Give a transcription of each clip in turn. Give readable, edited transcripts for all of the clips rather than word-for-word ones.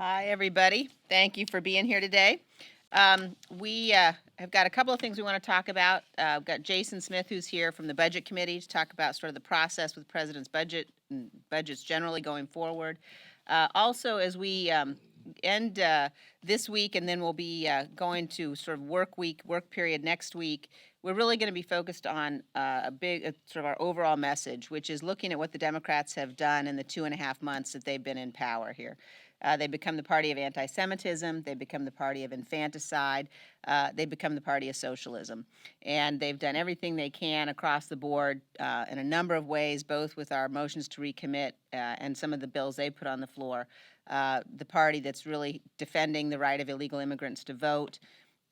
Hi, everybody. Thank you for being here today. We have got a couple of things we want to talk about. We've got Jason Smith, who's here from the Budget Committee, to talk about sort of the process with the President's budget and budgets generally going forward. Also, as we end this week, and then we'll be going to sort of work period next week, we're really going to be focused on sort of our overall message, which is looking at what the Democrats have done in the 2.5 months that they've been in power here. They become the party of anti-Semitism. They become the party of infanticide. They become the party of socialism. And they've done everything they can across the board in a number of ways, both with our motions to recommit and some of the bills they put on the floor. The party that's really defending the right of illegal immigrants to vote.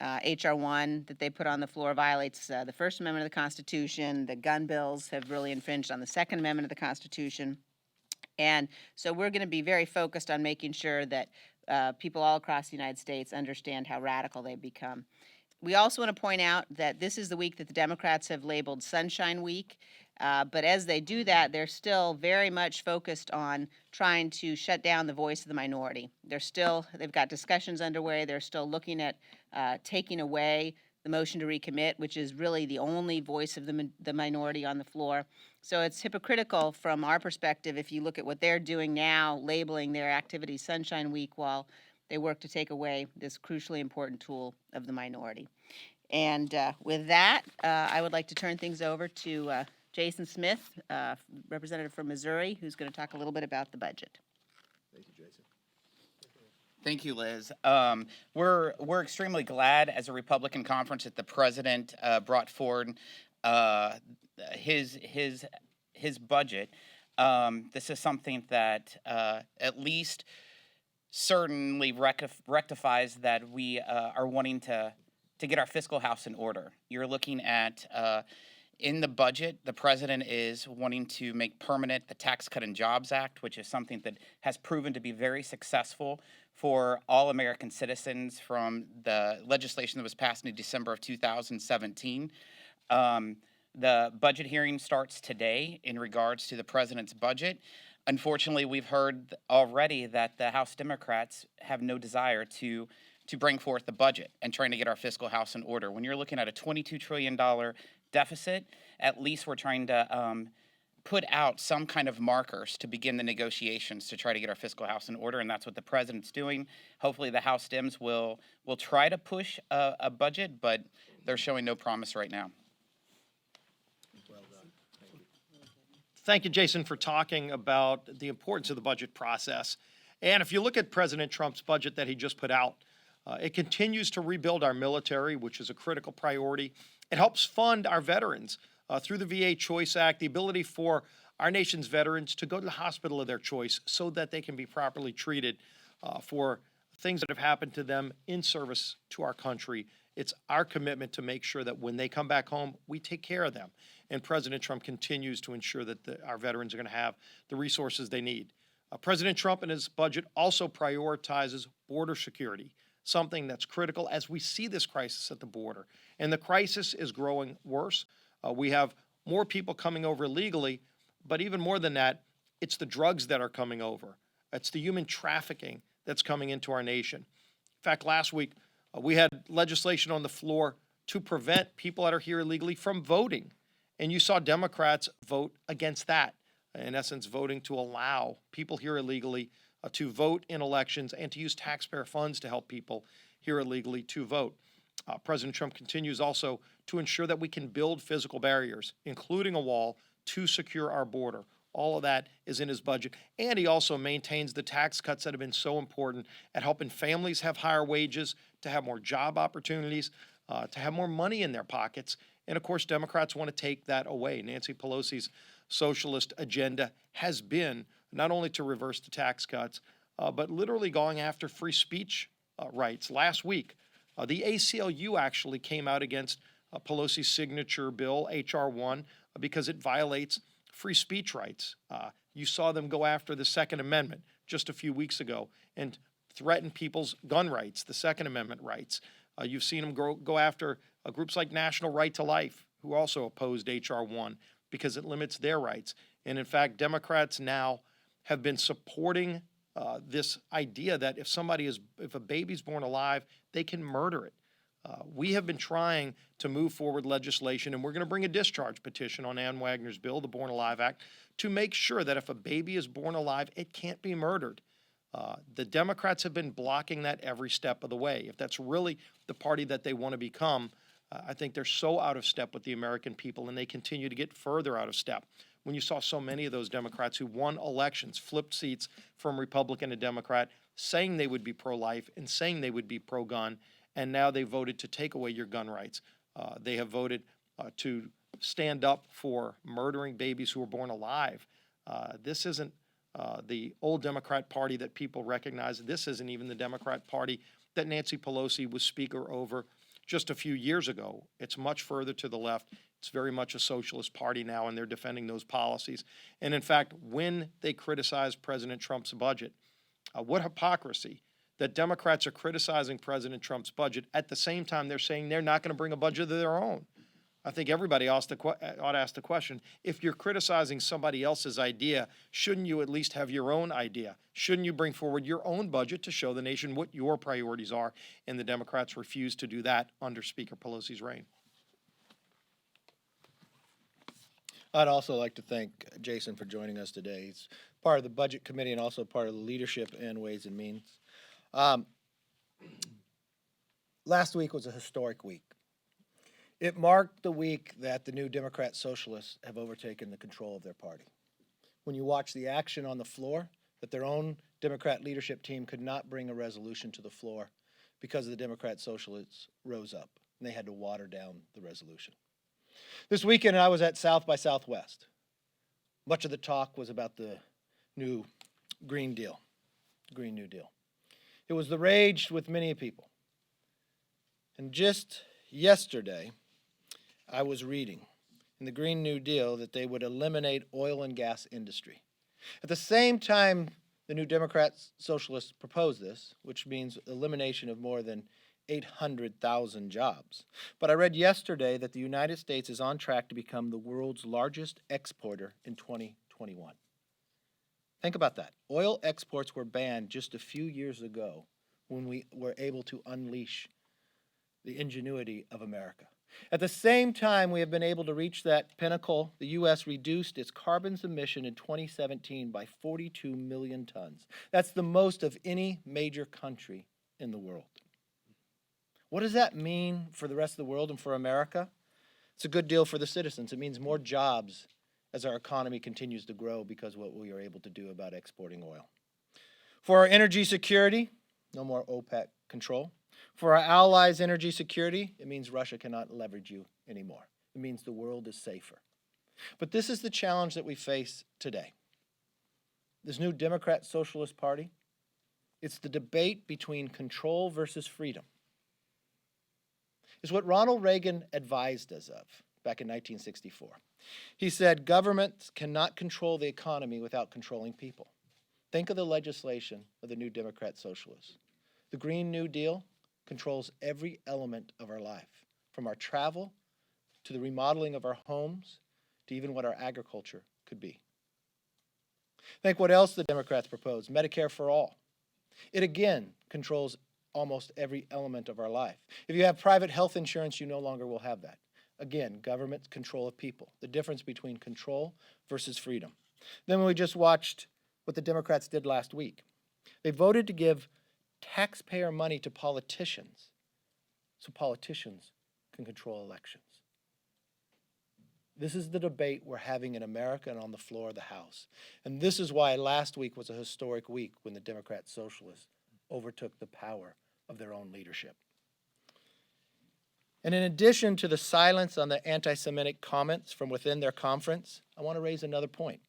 H.R. 1 that they put on the floor violates the First Amendment of the Constitution. The gun bills have really infringed on the Second Amendment of the Constitution. And so we're going to be very focused on making sure that people all across the United States understand how radical they've become. We also want to point out that this is the week that the Democrats have labeled Sunshine Week. But as they do that, they're still very much focused on trying to shut down the voice of the minority. They've got discussions underway. They're still looking at taking away the motion to recommit, which is really the only voice of the minority on the floor. So it's hypocritical from our perspective if you look at what they're doing now, labeling their activities Sunshine Week while they work to take away this crucially important tool of the minority. And with that, I would like to turn things over to Jason Smith, representative from Missouri, who's going to talk a little bit about the budget. Thank you, Jason. Thank you, Liz. We're extremely glad as a Republican conference that the president brought forward his budget. This is something that at least certainly rectifies that we are wanting to get our fiscal house in order. You're looking at in the budget, the president is wanting to make permanent the Tax Cut and Jobs Act, which is something that has proven to be very successful for all American citizens from the legislation that was passed in December of 2017. The budget hearing starts today in regards to the president's budget. Unfortunately, we've heard already that the House Democrats have no desire to bring forth the budget and trying to get our fiscal house in order. When you're looking at a $22 trillion deficit, at least we're trying to put out some kind of markers to begin the negotiations to try to get our fiscal house in order, and that's what the president's doing. Hopefully the House Dems will try to push a budget, but they're showing no promise right now. Well done. Thank you. Thank you, Jason, for talking about the importance of the budget process. And if you look at President Trump's budget that he just put out, it continues to rebuild our military, which is a critical priority. It helps fund our veterans through the VA Choice Act, the ability for our nation's veterans to go to the hospital of their choice so that they can be properly treated for things that have happened to them in service to our country. It's our commitment to make sure that when they come back home, we take care of them. And President Trump continues to ensure that our veterans are going to have the resources they need. President Trump in his budget also prioritizes border security, something that's critical as we see this crisis at the border. And the crisis is growing worse. We have more people coming over illegally, but even more than that, it's the drugs that are coming over. It's the human trafficking that's coming into our nation. In fact, last week, we had legislation on the floor to prevent people that are here illegally from voting. And you saw Democrats vote against that, in essence, voting to allow people here illegally to vote in elections and to use taxpayer funds to help people here illegally to vote. President Trump continues also to ensure that we can build physical barriers, including a wall, to secure our border. All of that is in his budget. And he also maintains the tax cuts that have been so important at helping families have higher wages, to have more job opportunities, to have more money in their pockets. And of course, Democrats want to take that away. Nancy Pelosi's socialist agenda has been not only to reverse the tax cuts, but literally going after free speech rights. Last week, the ACLU actually came out against Pelosi's signature bill, H.R. 1, because it violates free speech rights. You saw them go after the Second Amendment just a few weeks ago and threaten people's gun rights, the Second Amendment rights. You've seen them go after groups like National Right to Life, who also opposed H.R. 1 because it limits their rights. And in fact, Democrats now have been supporting this idea that if a baby's born alive, they can murder it. We have been trying to move forward legislation, and we're going to bring a discharge petition on Ann Wagner's bill, the Born Alive Act, to make sure that if a baby is born alive, it can't be murdered. The Democrats have been blocking that every step of the way. If that's really the party that they want to become, I think they're so out of step with the American people, and they continue to get further out of step. When you saw so many of those Democrats who won elections, flipped seats from Republican to Democrat, saying they would be pro-life and saying they would be pro-gun, and now they voted to take away your gun rights. They have voted to stand up for murdering babies who were born alive. This isn't the old Democrat Party that people recognize. This isn't even the Democrat Party that Nancy Pelosi was Speaker over just a few years ago. It's much further to the left. It's very much a socialist party now, and they're defending those policies. And in fact, when they criticize President Trump's budget, what hypocrisy that Democrats are criticizing President Trump's budget at the same time they're saying they're not going to bring a budget of their own. I think everybody ought to ask the question, if you're criticizing somebody else's idea, shouldn't you at least have your own idea? Shouldn't you bring forward your own budget to show the nation what your priorities are? And the Democrats refuse to do that under Speaker Pelosi's reign. I'd also like to thank Jason for joining us today. He's part of the Budget Committee and also part of the leadership and Ways and Means. Last week was a historic week. It marked the week that the new Democrat Socialists have overtaken the control of their party. When you watch the action on the floor, that their own Democrat leadership team could not bring a resolution to the floor because the Democrat Socialists rose up, and they had to water down the resolution. This weekend, I was at South by Southwest. Much of the talk was about the new Green Deal, Green New Deal. It was the rage with many people. And just yesterday, I was reading in the Green New Deal that they would eliminate oil and gas industry. At the same time, the new Democrat Socialists proposed this, which means elimination of more than 800,000 jobs. But I read yesterday that the United States is on track to become the world's largest exporter in 2021. Think about that. Oil exports were banned just a few years ago when we were able to unleash the ingenuity of America. At the same time we have been able to reach that pinnacle, the U.S. reduced its carbon emission in 2017 by 42 million tons. That's the most of any major country in the world. What does that mean for the rest of the world and for America? It's a good deal for the citizens. It means more jobs as our economy continues to grow because of what we are able to do about exporting oil. For our energy security, no more OPEC control. For our allies' energy security, it means Russia cannot leverage you anymore. It means the world is safer. But this is the challenge that we face today. This new Democrat Socialist Party, it's the debate between control versus freedom. It's what Ronald Reagan advised us of back in 1964. He said, governments cannot control the economy without controlling people. Think of the legislation of the new Democrat Socialists. The Green New Deal controls every element of our life, from our travel to the remodeling of our homes to even what our agriculture could be. Think what else the Democrats proposed, Medicare for all. It again controls almost every element of our life. If you have private health insurance, you no longer will have that. Again, government control of people, the difference between control versus freedom. Then we just watched what the Democrats did last week. They voted to give taxpayer money to politicians so politicians can control elections. This is the debate we're having in America and on the floor of the House. And this is why last week was a historic week when the Democrat Socialists overtook the power of their own leadership. And in addition to the silence on the anti-Semitic comments from within their conference, I want to raise another point.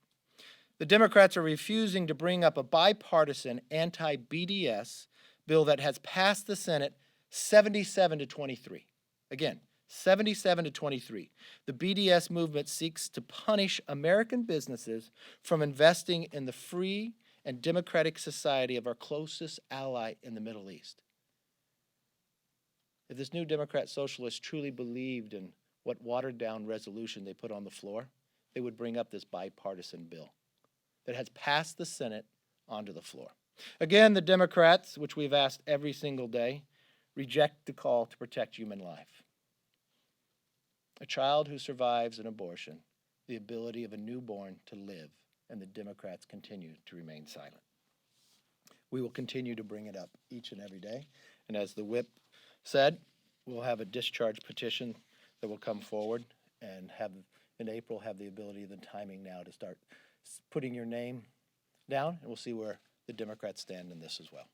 The Democrats are refusing to bring up a bipartisan anti-BDS bill that has passed the Senate 77-23. Again, 77-23. The BDS movement seeks to punish American businesses from investing in the free and democratic society of our closest ally in the Middle East. If this new Democrat Socialists truly believed in what watered-down resolution they put on the floor, they would bring up this bipartisan bill that has passed the Senate onto the floor. Again, the Democrats, which we've asked every single day, reject the call to protect human life. A child who survives an abortion, the ability of a newborn to live, and the Democrats continue to remain silent. We will continue to bring it up each and every day, and as the whip said, we'll have a discharge petition that will come forward and have, in April, have the ability and the timing now to start putting your name down, and we'll see where the Democrats stand in this as well.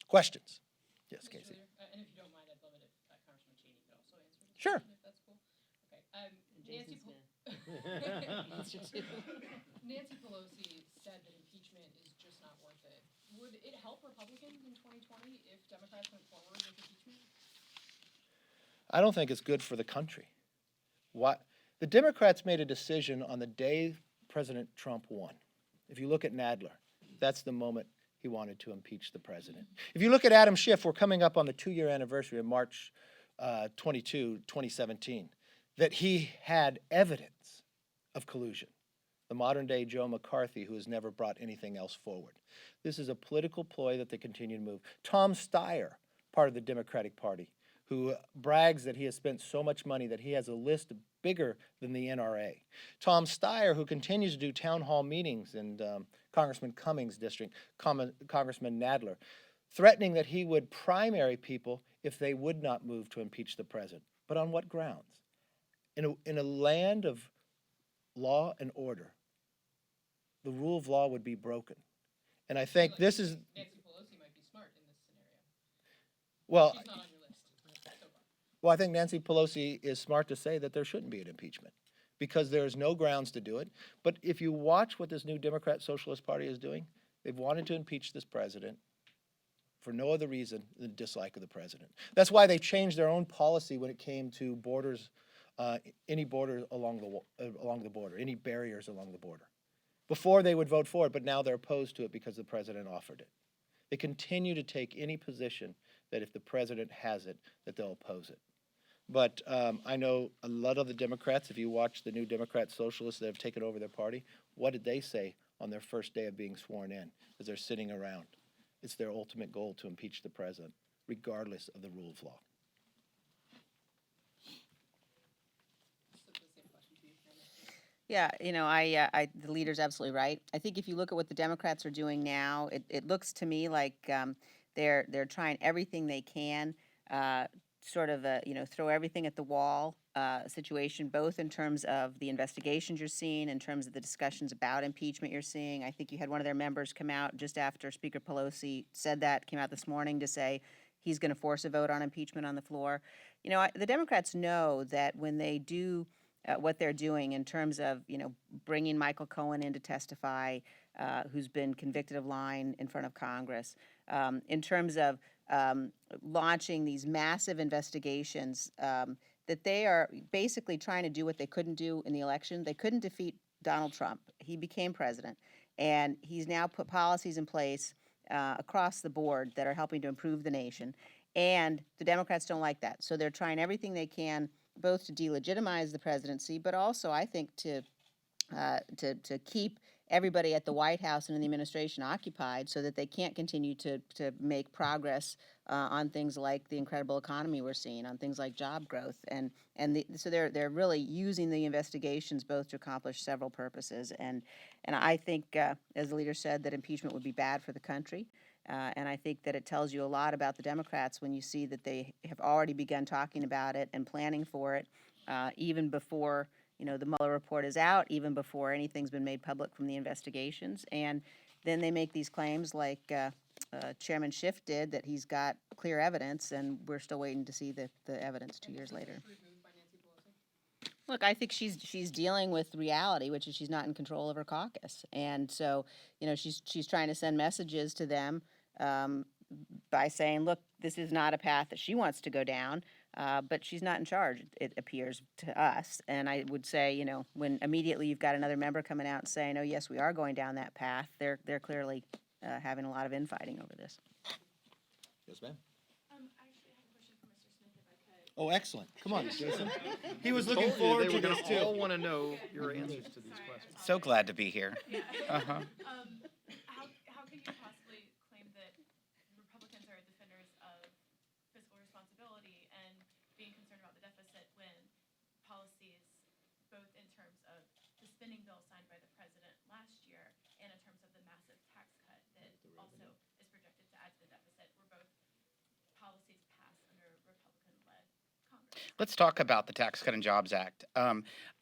Questions? Yes, Mr. Casey. Leader, and if you don't mind, I'd love it if Congressman Cheney could also answer this Sure. question, if that's cool. Okay. Nancy Pelosi said that impeachment is just not worth it. Would it help Republicans in 2020 if Democrats went forward with impeachment? I don't think it's good for the country. What the Democrats made a decision on the day President Trump won. If you look at Nadler, that's the moment he wanted to impeach the president. If you look at Adam Schiff, we're coming up on the 2-year anniversary of March 22, 2017, that he had evidence of collusion. The modern day Joe McCarthy, who has never brought anything else forward. This is a political ploy that they continue to move. Tom Steyer, part of the Democratic Party, who brags that he has spent so much money that he has a list bigger than the NRA. Tom Steyer, who continues to do town hall meetings in Congressman Cummings' district, Congressman Nadler, threatening that he would primary people if they would not move to impeach the president. But on what grounds? In a land of law and order, the rule of law would be broken. And I think this is, Nancy Pelosi might be smart in this scenario. well, She's not on your list so far. Well, I think Nancy Pelosi is smart to say that there shouldn't be an impeachment because there is no grounds to do it. But if you watch what this new Democrat Socialist Party is doing, they've wanted to impeach this president for no other reason than dislike of the president. That's why they changed their own policy when it came to borders, any borders along the border, any barriers along the border. Before they would vote for it, but now they're opposed to it because the president offered it. They continue to take any position that if the president has it, that they'll oppose it. But I know a lot of the Democrats, if you watch the new Democrat Socialists that have taken over their party, what did they say on their first day of being sworn in as they're sitting around? It's their ultimate goal to impeach the president, regardless of the rule of law. The same question to you, Cameron. Yeah, the leader's absolutely right. I think if you look at what the Democrats are doing now, it looks to me like they're trying everything they can, sort of throw everything at the wall situation, both in terms of the investigations you're seeing, in terms of the discussions about impeachment you're seeing. I think you had one of their members come out just after Speaker Pelosi said that, came out this morning to say he's going to force a vote on impeachment on the floor. The Democrats know that when they do what they're doing in terms of, bringing Michael Cohen in to testify, who's been convicted of lying in front of Congress, in terms of launching these massive investigations, that they are basically trying to do what they couldn't do in the election. They couldn't defeat Donald Trump. He became president, and he's now put policies in place across the board that are helping to improve the nation. And the Democrats don't like that. So they're trying everything they can, both to delegitimize the presidency, but also, I think, to keep everybody at the White House and in the administration occupied so that they can't continue to make progress on things like the incredible economy we're seeing, on things like job growth. So they're really using the investigations both to accomplish several purposes. And I think, as the leader said, that impeachment would be bad for the country. And I think that it tells you a lot about the Democrats when you see that they have already begun talking about it and planning for it, even before the Mueller report is out, even before anything's been made public from the investigations. And then they make these claims like Chairman Schiff did, that he's got clear evidence, and we're still waiting to see the evidence 2 years later. Removed by Nancy Pelosi? Look, I think she's dealing with reality, which is she's not in control of her caucus, and so she's trying to send messages to them by saying, look, this is not a path that she wants to go down, but she's not in charge, it appears to us. And I would say, when immediately you've got another member coming out and saying, oh yes, we are going down that path, they're clearly having a lot of infighting over this. Yes, ma'am. I actually have a question for Mr. Smith, if I could. Oh, excellent. Come on, Jason. He was Told looking you forward they to were this gonna all too. want to know your answers to these questions. So glad to be here. Uh-huh. How can you possibly claim Let's talk about the Tax Cut and Jobs Act.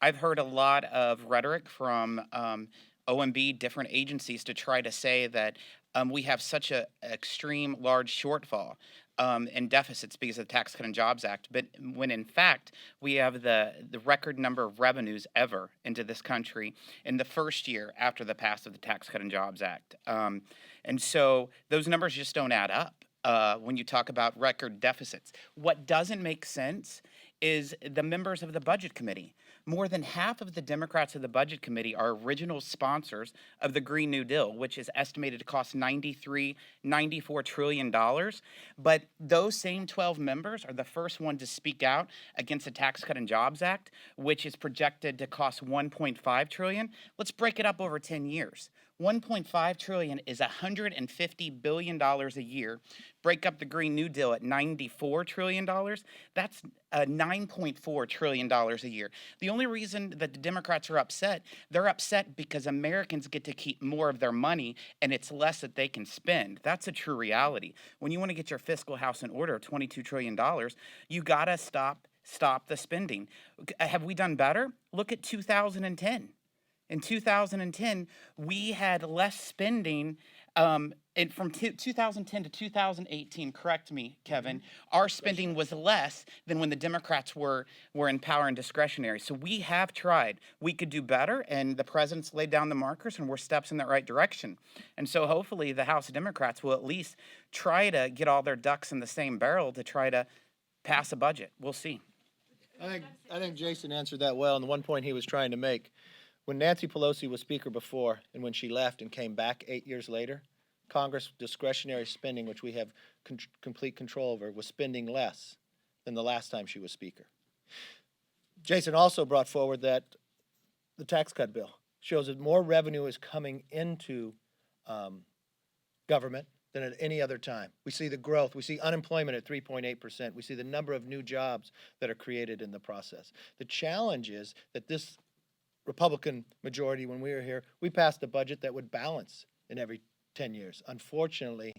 I've heard a lot of rhetoric from OMB, different agencies, to try to say that we have such a extreme large shortfall and deficits because of the Tax Cut and Jobs Act, but when in fact we have the record number of revenues ever into this country in the first year after the pass of the Tax Cut and Jobs Act. And so those numbers just don't add up when you talk about record deficits. What doesn't make sense is the members of the Budget Committee. More than half of the Democrats of the Budget Committee are original sponsors of the Green New Deal, which is estimated to cost $94 trillion. But those same 12 members are the first one to speak out against the Tax Cut and Jobs Act, which is projected to cost $1.5 trillion. Let's break it up over 10 years. $1.5 trillion is $150 billion a year. Break up the Green New Deal at $94 trillion. That's $9.4 trillion a year. The only reason that the Democrats are upset, they're upset because Americans get to keep more of their money and it's less that they can spend. That's a true reality. When you want to get your fiscal house in order, $22 trillion, you got to stop the spending. Have we done better? Look at 2010. In 2010, we had less spending from 2010 to 2018, correct me, Kevin, our spending was less than when the Democrats were in power and discretionary. So we have tried. We could do better, and the president's laid down the markers, and we're steps in that right direction. And so hopefully the House Democrats will at least try to get all their ducks in the same barrel to try to pass a budget. We'll see. I think Jason answered that well, and the one point he was trying to make, when Nancy Pelosi was Speaker before, and when she left and came back 8 years later, Congress discretionary spending, which we have complete control over, was spending less than the last time she was Speaker. Jason also brought forward that the tax cut bill shows that more revenue is coming into government than at any other time. We see the growth. We see unemployment at 3.8%. We see the number of new jobs that are created in the process. The challenge is that this Republican majority, when we were here, we passed a budget that would balance in every 10 years. Unfortunately,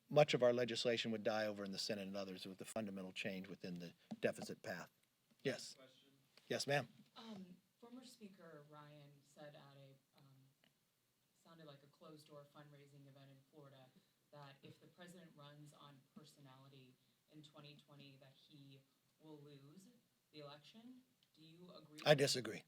much of our legislation would die over in the Senate and others with the fundamental change within the deficit path. Yes. Yes, ma'am. Former Speaker Ryan said at a, sounded like a closed-door fundraising event in Florida, that if the president runs on personality in 2020, that he will lose the election. Do you agree? I disagree.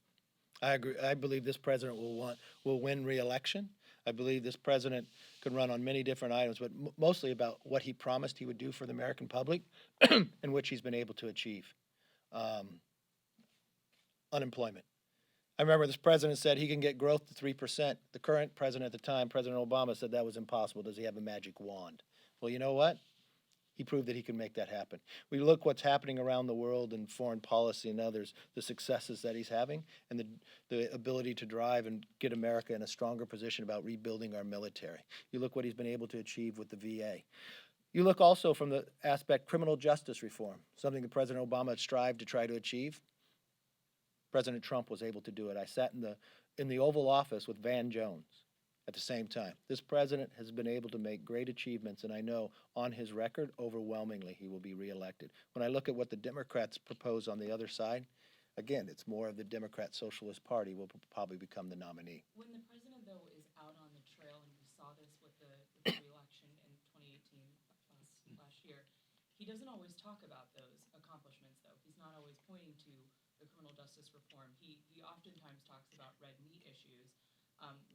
I agree. I believe this president will win re-election. I believe this president could run on many different items, but mostly about what he promised he would do for the American public and which he's been able to achieve. Unemployment. I remember this president said he can get growth to 3%. The current president at the time, President Obama, said that was impossible. Does he have a magic wand? Well, you know what? He proved that he can make that happen. We look what's happening around the world in foreign policy and others, the successes that he's having, and the ability to drive and get America in a stronger position about rebuilding our military. You look what he's been able to achieve with the VA. You look also from the aspect criminal justice reform, something that President Obama strived to try to achieve. President Trump was able to do it. I sat in the Oval Office with Van Jones at the same time. This president has been able to make great achievements, and I know on his record, overwhelmingly, he will be reelected. When I look at what the Democrats propose on the other side, again, it's more of the Democrat Socialist Party will probably become the nominee. When the president, though, is out on the trail, and we saw this with the re-election in 2018 last year, he doesn't always talk about those accomplishments, though. He's not always pointing to the criminal justice reform. He oftentimes talks about red meat issues,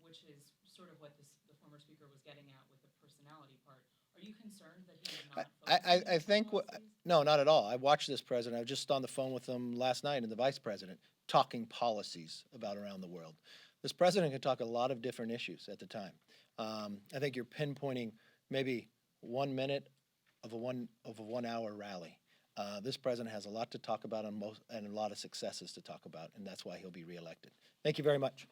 which is sort of what the former speaker was getting at with the personality part. Are you concerned that he is not focusing I on think, policies? no, not at all. I watched this president. I was just on the phone with him last night and the vice president talking policies about around the world. This president could talk a lot of different issues at the time. I think you're pinpointing maybe 1 minute of a 1 hour rally. This president has a lot to talk about and a lot of successes to talk about, and that's why he'll be reelected. Thank you very much.